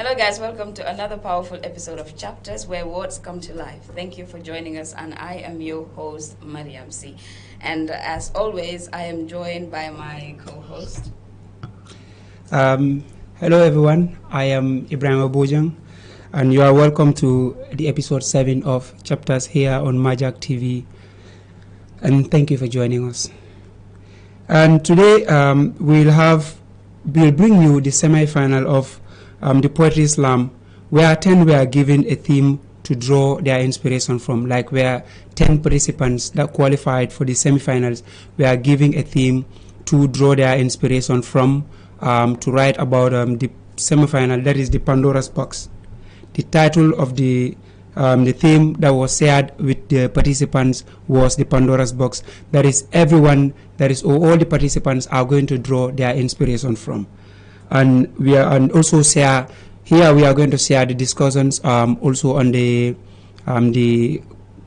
Hello guys, welcome to another powerful episode of Chapters where words come to life. Thank you for joining us, and I am your host, Mariama Sey. And as always, I am joined by my co-host. Hello everyone, I am Ebrima Bojang, and you are welcome to the episode 7 of Chapters here on Majak TV. And thank you for joining us. And today we'll bring you the semi-final of the Poetry Slam, where 10 were given a theme to draw their inspiration from, like where 10 participants that qualified for the semi-finals were given a theme to draw their inspiration from, to write about the semi-final, that is the Pandora's Box. The title of the theme that was shared with the participants was the Pandora's Box. That is all the participants are going to draw their inspiration from. And we are going to share the discussions also on the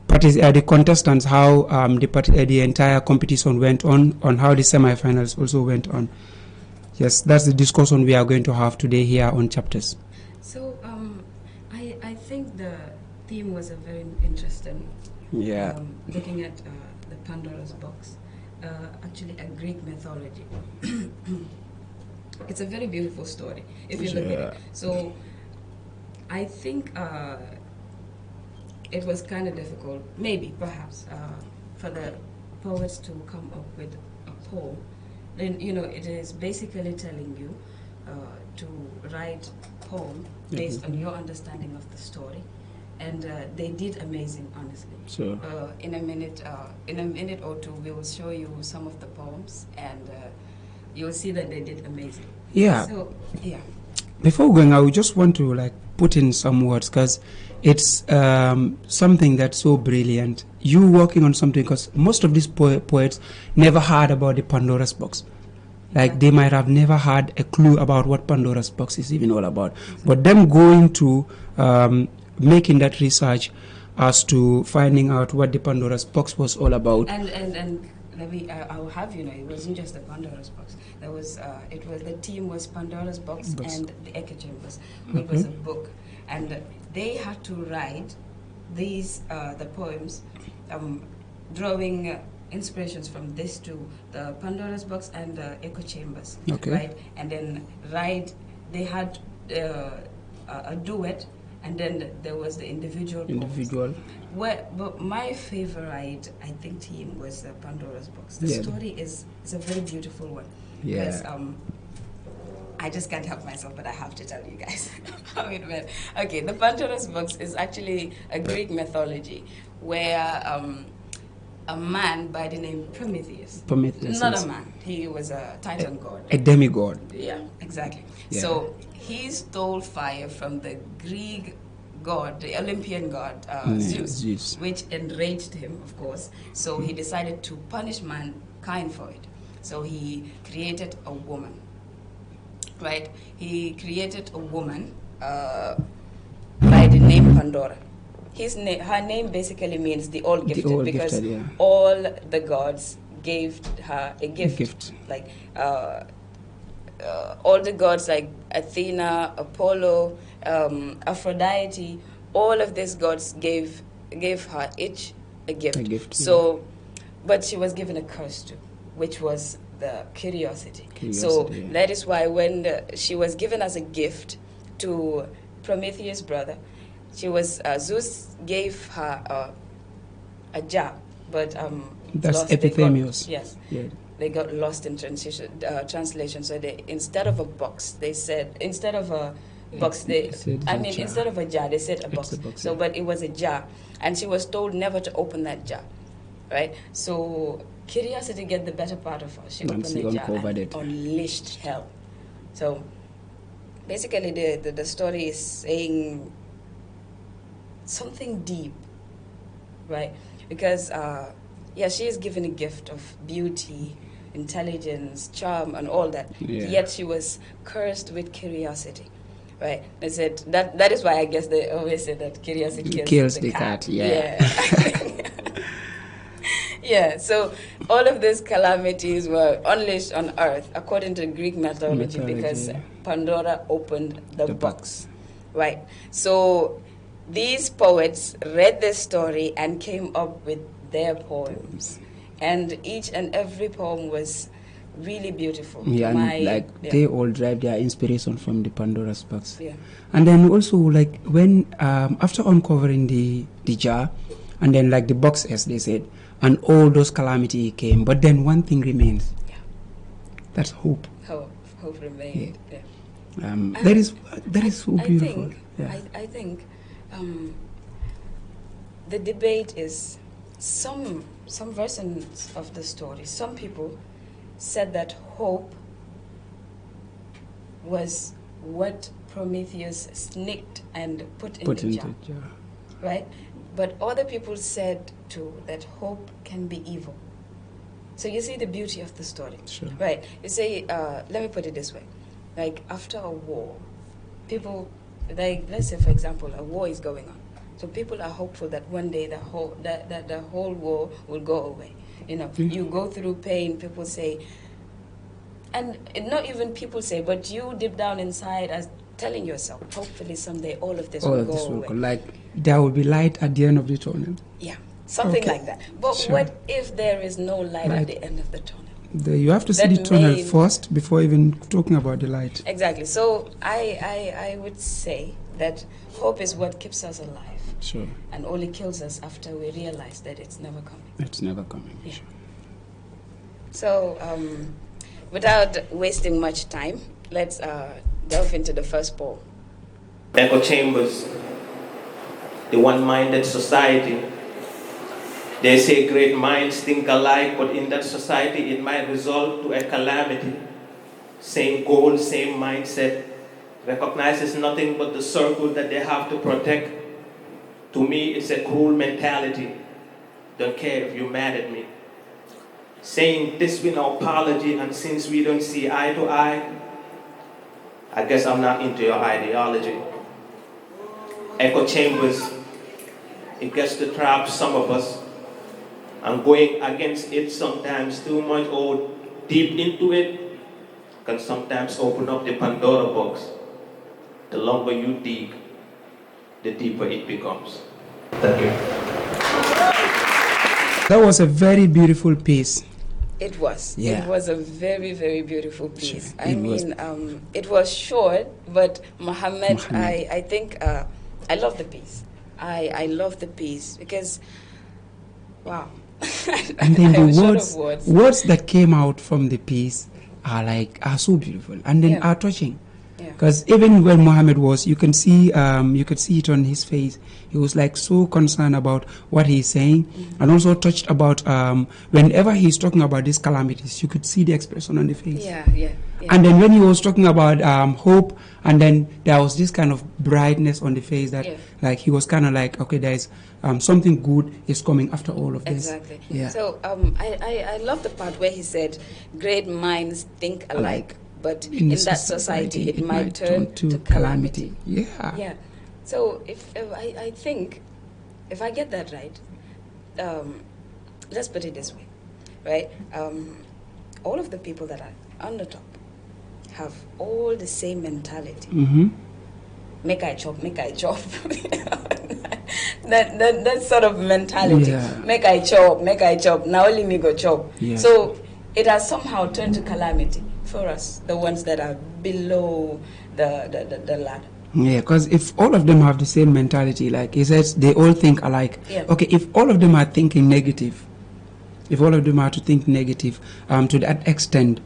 contestants, how the entire competition went on how the semi-finals also went on. Yes, that's the discussion we are going to have today here on Chapters. So I think the theme was a very interesting. Yeah. Looking at the Pandora's Box, actually a Greek mythology. It's a very beautiful story if you look at it. So I think it was kind of difficult, maybe, perhaps, for the poets to come up with a poem. Then, it is basically telling you to write a poem based on your understanding of the story. And they did amazing, honestly. Sure. In a minute or two, we will show you some of the poems, and you'll see that they did amazing. Yeah. So, yeah. Before going, I would just want to put in some words, because it's something that's so brilliant. You working on something, because most of these poets never heard about the Pandora's Box. They might have never had a clue about what Pandora's Box is even all about. But them going to making that research as to finding out what the Pandora's Box was all about. And I'll have it wasn't just the Pandora's Box. There was the team was Pandora's Box and the Echo Chambers, which was a book, and they had to write these the poems, drawing inspirations from these two, the Pandora's Box and the Echo Chambers, right? And then they had a duet. And then there was the individual. But my favorite, I think, team was Pandora's Box. The story is a very beautiful one. Yeah. Because I just can't help myself, but I have to tell you guys how it went. Okay, the Pandora's Box is actually a Greek mythology where a man by the name Prometheus. Not a man. He was a Titan god. A demigod. Yeah, exactly. Yeah. So he stole fire from the Greek god, the Olympian god, Zeus, which enraged him, of course. So he decided to punish mankind for it. So he created a woman, right? He created a woman by the name Pandora. Her name basically means the all-gifted, because all the gods gave her a gift. All the gods like Athena, Apollo, Aphrodite, all of these gods gave her each a gift. So, but she was given a curse too, which was the curiosity. That is why when she was given as a gift to Prometheus' brother, Zeus gave her a jar, but that's Epithemius. Yes. Yeah. They got lost in translation. So instead of a box, they said instead of a box, instead of a jar, they said a box. So, but it was a jar, and she was told never to open that jar, right? So curiosity get the better part of her. She opened the jar and unleashed hell. So basically, the story is saying something deep, right? Because she is given a gift of beauty, intelligence, charm, and all that. Yeah. Yet she was cursed with curiosity, right? They said that is why I guess they always say that curiosity kills the cat. Yeah. Yeah. So all of these calamities were unleashed on Earth according to Greek mythology because Pandora opened the box. Right. So these poets read this story and came up with their poems. And each and every poem was really beautiful. Yeah, they all derive their inspiration from the Pandora's box. Yeah. And then also like when after uncovering the jar, and then like the box, as they said, and all those calamity came, but then one thing remains. Yeah. That's hope. Hope remained. Yeah. That is so beautiful. I think the debate is some versions of the story. Some people said that hope was what Prometheus sneaked and put in the jar. Right? But other people said too that hope can be evil. So you see the beauty of the story. Sure. Right. You say, let me put it this way. Like after a war, people, like let's say for example, a war is going on. So people are hopeful that one day the whole war will go away. You know, you go through pain, people say, and not even people say, but you deep down inside as telling yourself, hopefully someday all of this will go away. Like there will be light at the end of the tunnel. Yeah, something like that. But what if there is no light at the end of the tunnel? You have to see the tunnel first before even talking about the light. Exactly. So I would say that hope is what keeps us alive. Sure. And only kills us after we realize that it's never coming. It's never coming. Yeah. Sure. So without wasting much time, let's delve into the first poem. Echo chambers, the one-minded society. They say great minds think alike, but in that society it might result to a calamity. Same goal, same mindset, recognizes nothing but the circle that they have to protect. To me, it's a cruel mentality. Don't care if you're mad at me. Saying this with no apology, and since we don't see eye to eye, I guess I'm not into your ideology. Echo chambers, it gets to trap some of us. And going against it sometimes too much or deep into it can sometimes open up the Pandora box. The longer you dig, the deeper it becomes. Thank you. That was a very beautiful piece. It was. Yeah. It was a very, very beautiful piece. Sure. It was short, but Mohammed. I think I love the piece. I love the piece because, wow. And then the words that came out from the piece are so beautiful and then are touching. Because even when Mohammed was, you can see it on his face. He was like so concerned about what he's saying, and also touched about whenever he's talking about these calamities, you could see the expression on the face. Yeah. And then when he was talking about hope, and then there was this kind of brightness on the face that, like he was kind of like, okay, there's something good is coming after all of this. Exactly. Yeah. So I love the part where he said, "Great minds think alike." But in that society, it might turn to calamity. Yeah. So I think, if I get that right, let's put it this way, right? All of the people that are on the top have all the same mentality. Mm-hmm. Make I chop. that sort of mentality. Yeah. Make I chop. Now only me go chop. Yeah. So it has somehow turned to calamity for us, the ones that are below the ladder. Yeah, because if all of them have the same mentality, like he says, they all think alike. Yeah. Okay, if all of them are thinking negative, if all of them are to think negative to that extent,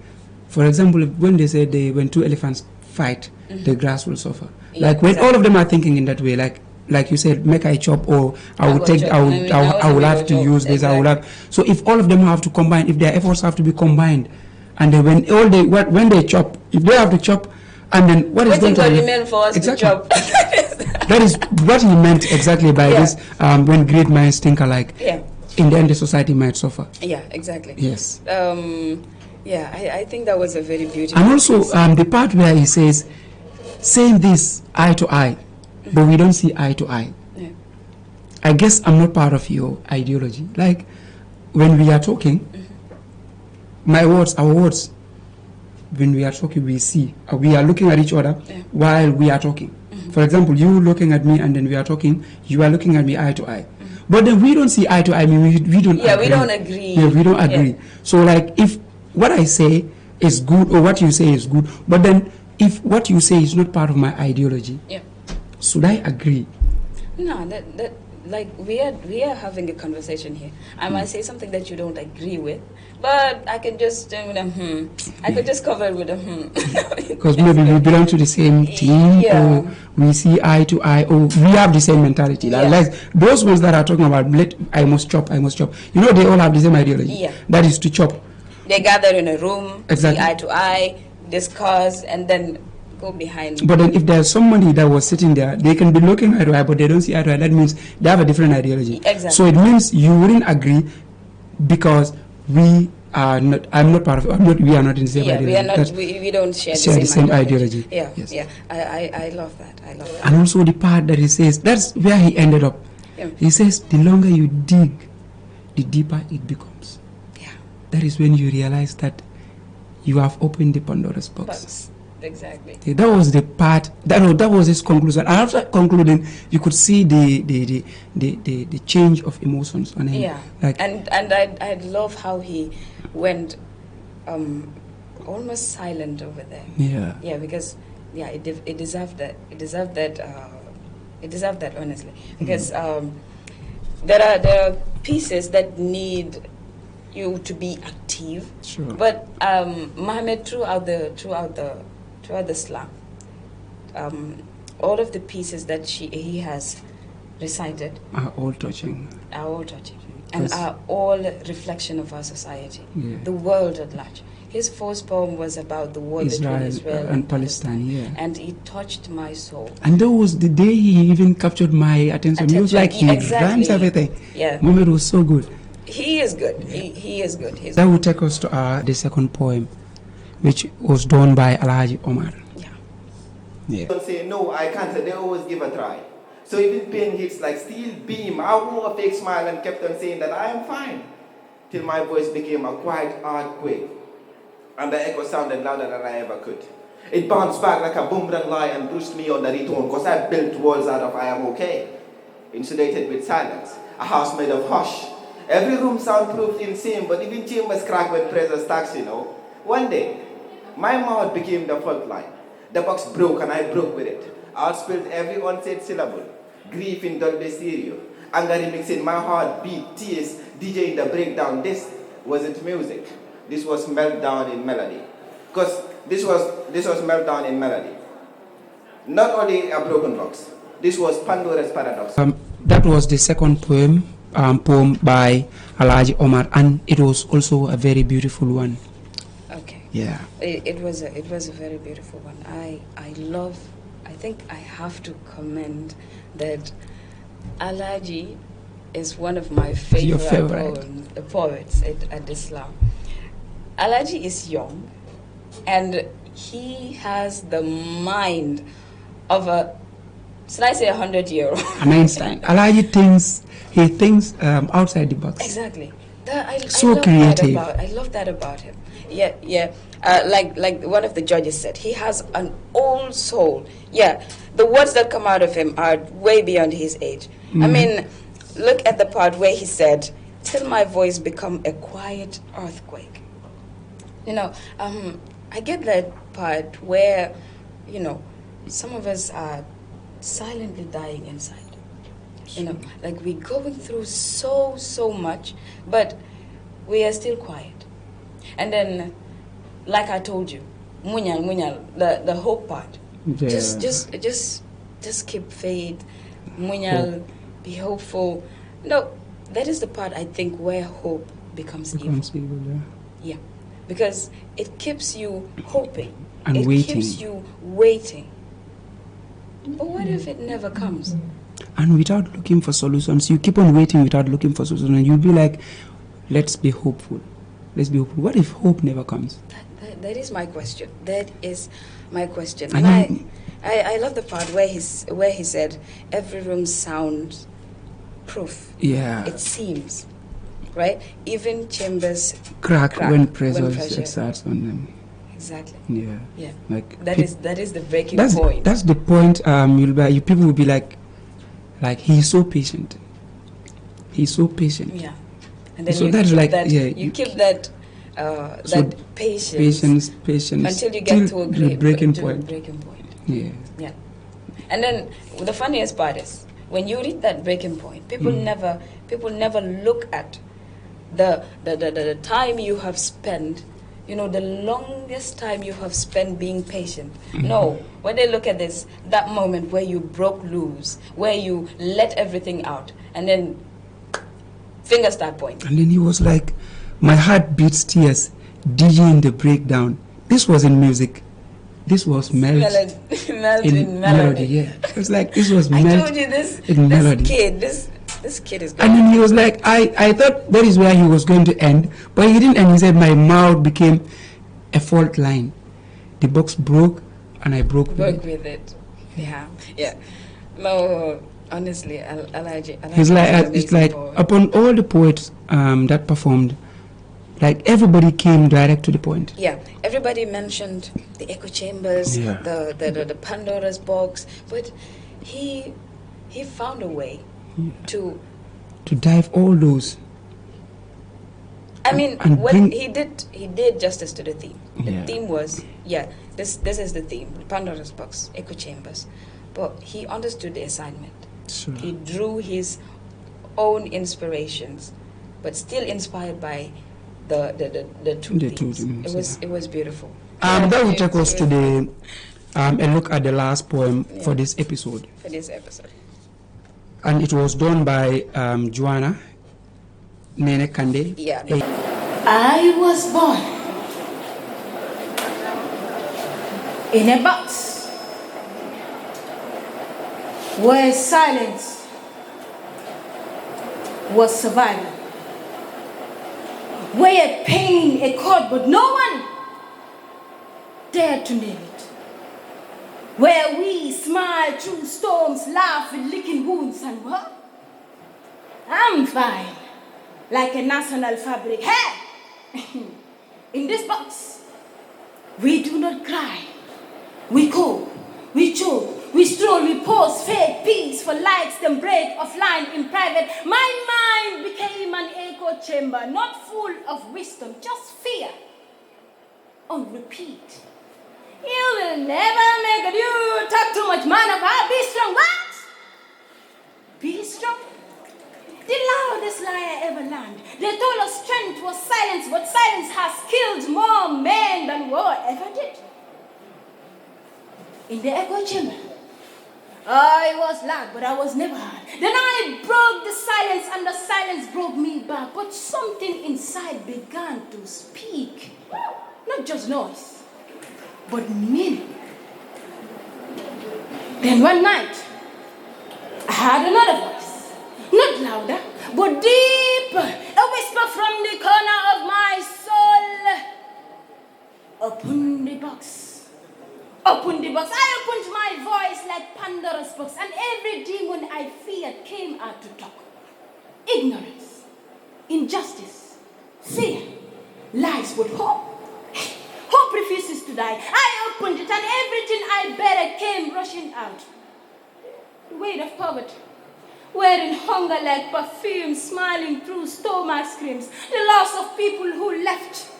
for example, when they say when two elephants fight, the grass will suffer. Yeah, like when all of them are thinking in that way, like you said, make I chop, or I will have to use this. I will have. So if all of them have to combine, if their efforts have to be combined, and then when they chop, if they have to chop, and then what is going to remain for us to chop? That is what he meant exactly by this. When great minds think alike, in the end, the society might suffer. Yeah, exactly. Yes. I think that was a very beautiful. And also the part where he says, saying this eye to eye, but we don't see eye to eye. Yeah. I guess I'm not part of your ideology. Like when we are talking, our words, when we are talking, we are looking at each other while we are talking. For example, you looking at me and then we are talking, you are looking at me eye to eye. But then we don't see eye to eye. I mean, we don't agree. Yeah, we don't agree. Yeah, we don't agree. So like if what I say is good or what you say is good, but then if what you say is not part of my ideology, should I agree? No, that like we are having a conversation here. I might say something that you don't agree with, but I can just I could just cover it with a because maybe we belong to the same team, or we see eye to eye, or we have the same mentality. Like those ones that are talking about, I must chop. You know, they all have the same ideology. Yeah. That is to chop. They gather in a room, see eye to eye, discuss, and then go behind. But then if there's somebody that was sitting there, they can be looking eye to eye, but they don't see eye to eye. That means they have a different ideology. Exactly. So it means you wouldn't agree because we are not. I'm not part of. We are not in the same ideology. We are not. We don't share the same ideology. Yeah. Yes. Yeah. I love that. I love that. And also the part that he says, that's where he ended up. Yeah. He says, the longer you dig, the deeper it becomes. Yeah. That is when you realize that you have opened the Pandora's box. Exactly. That was the part. That was his conclusion. And after concluding, you could see the change of emotions on him. Yeah. Like, and I love how he went almost silent over there. Yeah. Yeah, because it deserved that. It deserved that. It deserved that, honestly, because there are pieces that need you to be active. Sure. But Mohammed, throughout the slam, all of the pieces that he has recited are all touching. And are all reflection of our society, the world at large. His first poem was about the war between Israel and Palestine, and it touched my soul. And that was the day he even captured my attention. He was like, he rhymes everything. Yeah. Mohammed was so good. He is good. He is good. That will take us to the second poem, which was done by Alhaji Omar. Yeah. Don't say, no, I can't. They always give a try. So even pain hits like steel beam. I wore a fake smile and kept on saying that I am fine. Till my voice became a quiet earthquake. And the echo sounded louder than I ever could. It bounced back like a boomerang lie and bruised me on the return, because I built walls out of I am okay. Insulated with silence. A house made of hush. Every room soundproofed insane, but even chambers crack when pressure stacks, you know. One day, my mouth became the fault line. The box broke and I broke with it. I outspilled every unsaid syllable. Grief in Dolby stereo. Anger remixing my heart beat, tears, DJ in the breakdown. This wasn't music. This was meltdown in melody. Because this was meltdown in melody. Not only a broken box. This was Pandora's paradox. That was the second poem by Alhaji Omar, and it was also a very beautiful one. Okay. Yeah. It was a very beautiful one. I think I have to commend that Alhaji is one of my favorite poets at Islam. Alhaji is young, and he has the mind of should I say 100-year-old? An Einstein. Alhaji thinks outside the box. Exactly. So creative. I love that about him. Yeah. Like one of the judges said, he has an old soul. Yeah, the words that come out of him are way beyond his age. I mean, look at the part where he said, "Till my voice become a quiet earthquake." You know, I get that part where, you know, some of us are silently dying inside. You know, like we're going through so much, but we are still quiet. And then, like I told you, munyal, the hope part. Yeah. Just keep faith. Munyal, be hopeful. No, that is the part I think where hope becomes evil. Yeah, because it keeps you hoping. And it waiting. Keeps you waiting. But what if it never comes? And without looking for solutions, you keep on waiting without looking for solutions, and you'll be like, let's be hopeful. Let's be hopeful. What if hope never comes? That is my question. That is my question. And I love the part where he said, every room sounds proof. Yeah. It seems. Right? Even chambers crack when pressure starts on them. Exactly. Yeah. Yeah. Like That is the breaking that's point. that's the point. You people will be like he's so patient. He's so patient. Yeah. And then So you that's keep like that, you keep that so that patience until you get to a great breaking to point. breaking point. Yeah. Yeah. And then the funniest part is when you reach that breaking point, people never look at the time you have spent, the longest time you have spent being patient. No, when they look at this, that moment where you broke loose, where you let everything out, and then fingers start pointing. And then he was like, my heart beats tears, DJing the breakdown. This wasn't music. This was melt in melody. Yeah, it was like this was I melt told you this melody. This kid is going. And then he was like, I thought that is where he was going to end, but he didn't end. He said, my mouth became a fault line. The box broke, and I broke with it. Yeah. No, honestly, It's like upon all the poets that performed, like everybody came direct to the point. Yeah, everybody mentioned the echo chambers, the Pandora's box, but he found a way to dive all those. I mean, and he did justice to the theme. The theme was this is the theme, Pandora's box, echo chambers, but he understood the assignment. Sure. He drew his own inspirations, but still inspired by the two themes. It was beautiful. That will take us to a look at the last poem for this episode. And it was done by Joanna Nene Kande. Yeah. I was born in a box where silence was survival, where pain echoed but no one dared to name it, where we smile through storms, laugh with licking wounds, and what? I'm fine, like a national fabric. Hey! In this box, we do not cry, we cope, we choke, we stroll, we pause, fake peace for likes, then break offline in private. My mind became an echo chamber, not full of wisdom, just fear on repeat. You will never make it. You talk too much, man of God. Be strong. What? Be strong. The loudest lie I ever learned. They told us strength was silence, but silence has killed more men than war ever did. In the echo chamber, I was loud, but I was never heard. Then I broke the silence, and the silence broke me back. But something inside began to speak. Not just noise, but meaning. Then one night, I heard another voice, not louder, but deeper, a whisper from the corner of my soul. Open the box. Open the box. I opened my voice like Pandora's box, and every demon I feared came out to talk. Ignorance, injustice, fear, lies with hope. Hope refuses to die. I opened it, and everything I buried came rushing out. The weight of poverty, wearing hunger like perfume, smiling through stomach screams. The loss of people who left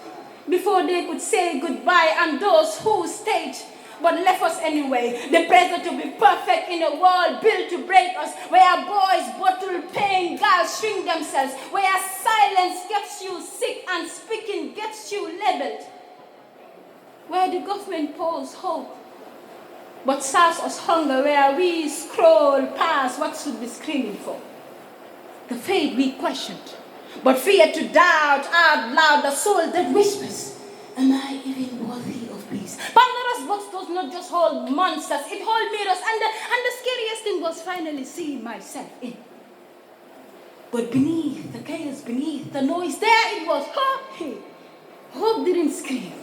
before they could say goodbye, and those who stayed but left us anyway. The pressure to be perfect in a world built to break us, where boys bottle pain, girls shrink themselves, where silence gets you sick and speaking gets you labeled, where the government pours hope but serves us hunger, where we scroll past what should be screaming for. The faith we questioned, but feared to doubt out loud, the soul that whispers, am I even worthy of peace? Pandora's box does not just hold monsters, it holds mirrors, and the scariest thing was finally seeing myself in. But beneath the chaos, beneath the noise, there it was, hope. Hope didn't scream.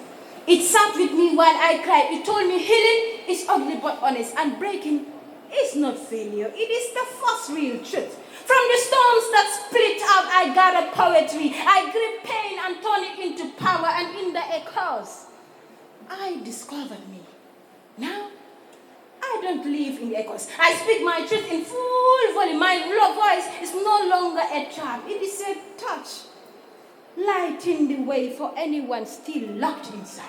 It sat with me while I cried. It told me healing is ugly but honest, and breaking is not failure. It is the first real truth. From the storms that split out, I gathered poetry. I grip pain and turn it into power, and in the echoes, I discovered me. Now, I don't live in echoes. I speak my truth in full volume. My voice is no longer a trap. It is a touch, lighting the way for anyone still locked inside.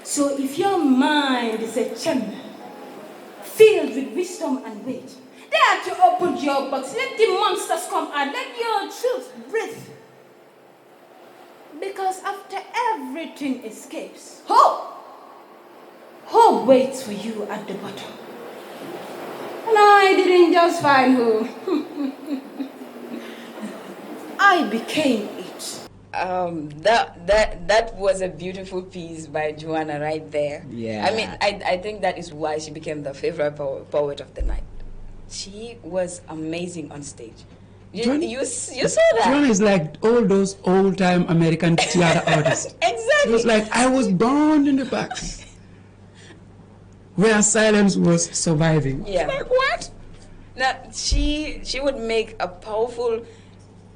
So if your mind is a chamber filled with wisdom and weight, dare to open your box. Let the monsters come out. Let your truth breathe. Because after everything escapes, hope waits for you at the bottom. And I didn't just find hope. I became it. That was a beautiful piece by Joanna right there. Yeah. I mean, I think that is why she became the favorite poet of the night. She was amazing on stage. You saw that. Joanna is like all those old-time American theater artists. Exactly. It was like, I was born in the back, where silence was surviving. Yeah. Like, what? Now, she would make a powerful,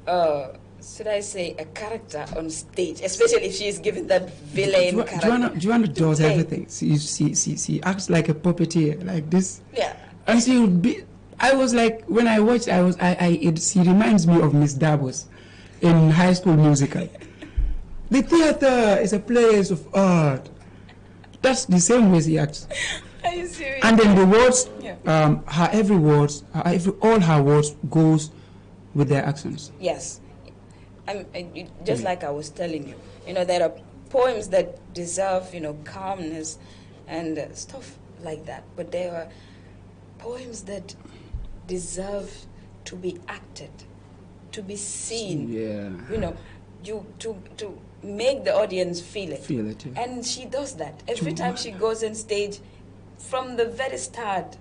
should I say, a character on stage, especially if she is given that villain character. Joanna does everything. She acts like a puppeteer, like this. Yeah. And she would be. I was like, when I watched, she reminds me of Miss Davos in High School Musical. The theater is a place of art. That's the same way she acts. Are you serious? And then the words, Yeah. all her words goes with their accents. Yes. Just like I was telling you, there are poems that deserve, calmness and stuff like that. But there are poems that deserve to be acted, to be seen. Yeah. To make the audience feel it. Feel it, yeah. And she does that. Every time she goes on stage, from the very start,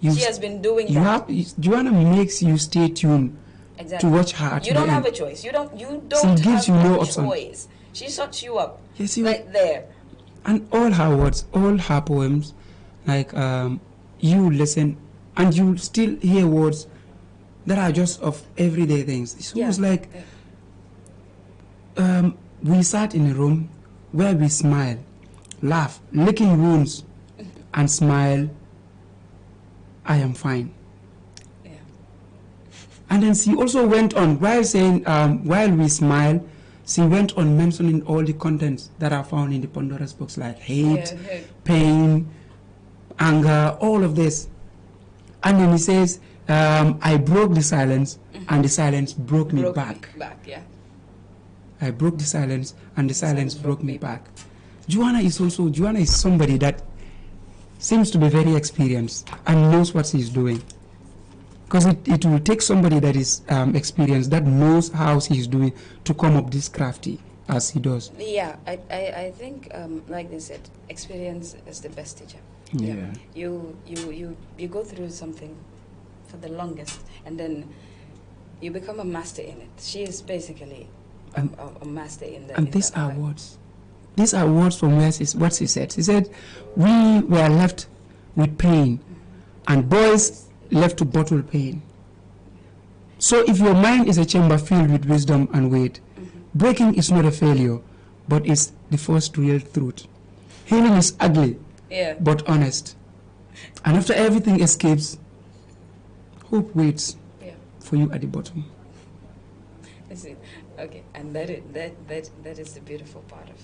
she has been doing that. Joanna makes you stay tuned Exactly. to watch her at You don't the have end. a choice. You don't She gives have you no a option. choice. She shuts you up Yes, right there. And all her words, all her poems, like you listen and you still hear words that are just of everyday things. It's almost like we sat in a room where we smile, laugh, licking wounds, and smile, I am fine. Yeah. And then she also went on, while saying, while we smile, she went on mentioning all the contents that are found in the Pandora's box, like hate, pain, anger, all of this. And then he says, I broke the silence, and the silence broke me back. Yeah. I broke the silence, and the silence broke me back. Joanna is somebody that seems to be very experienced and knows what she's doing. Because it will take somebody that is experienced, that knows how she's doing, to come up this crafty as he does. Yeah, I think, like they said, experience is the best teacher. Yeah. You go through something for the longest, and then you become a master in it. She is basically a master in the. And these are words. These are words from what she said. She said, we were left with pain, and boys left to bottle pain. So if your mind is a chamber filled with wisdom and weight, breaking is not a failure, but it's the first real truth. Healing is ugly, but honest. And after everything escapes, hope waits for you at the bottom. Okay, and that is the beautiful part of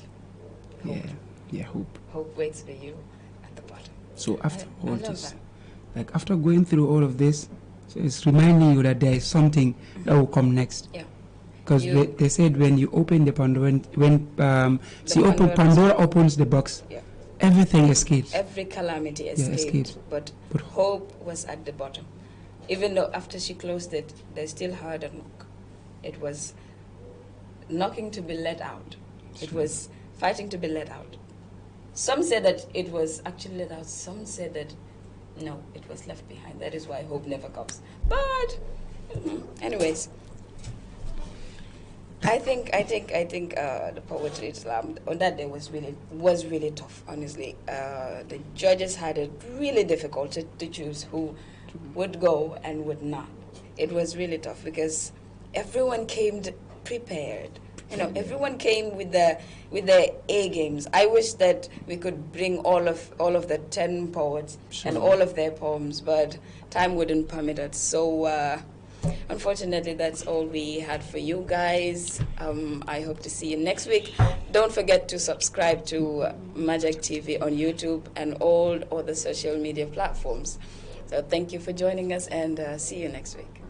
hope. Yeah, hope. Hope waits for you at the bottom. So after I all love this, that. like after going through all of this, so it's reminding you that there is something that will come next. Yeah. Because they said when you open the Pandora, Pandora opens the box, everything escapes. Every calamity escaped, but hope was at the bottom. Even though after she closed it, they still heard a knock. It was knocking to be let out. It was fighting to be let out. Some said that it was actually let out. Some said that no, it was left behind. That is why hope never comes. But anyways, I think the poetry slam on that day was really tough. Honestly, the judges had it really difficult to choose who would go and would not. It was really tough because everyone came prepared. everyone came with their A games. I wish that we could bring all of the 10 poets and all of their poems, but time wouldn't permit it. So unfortunately, that's all we had for you guys. I hope to see you next week. Don't forget to subscribe to Magic TV on YouTube and all other social media platforms. So thank you for joining us, and see you next week.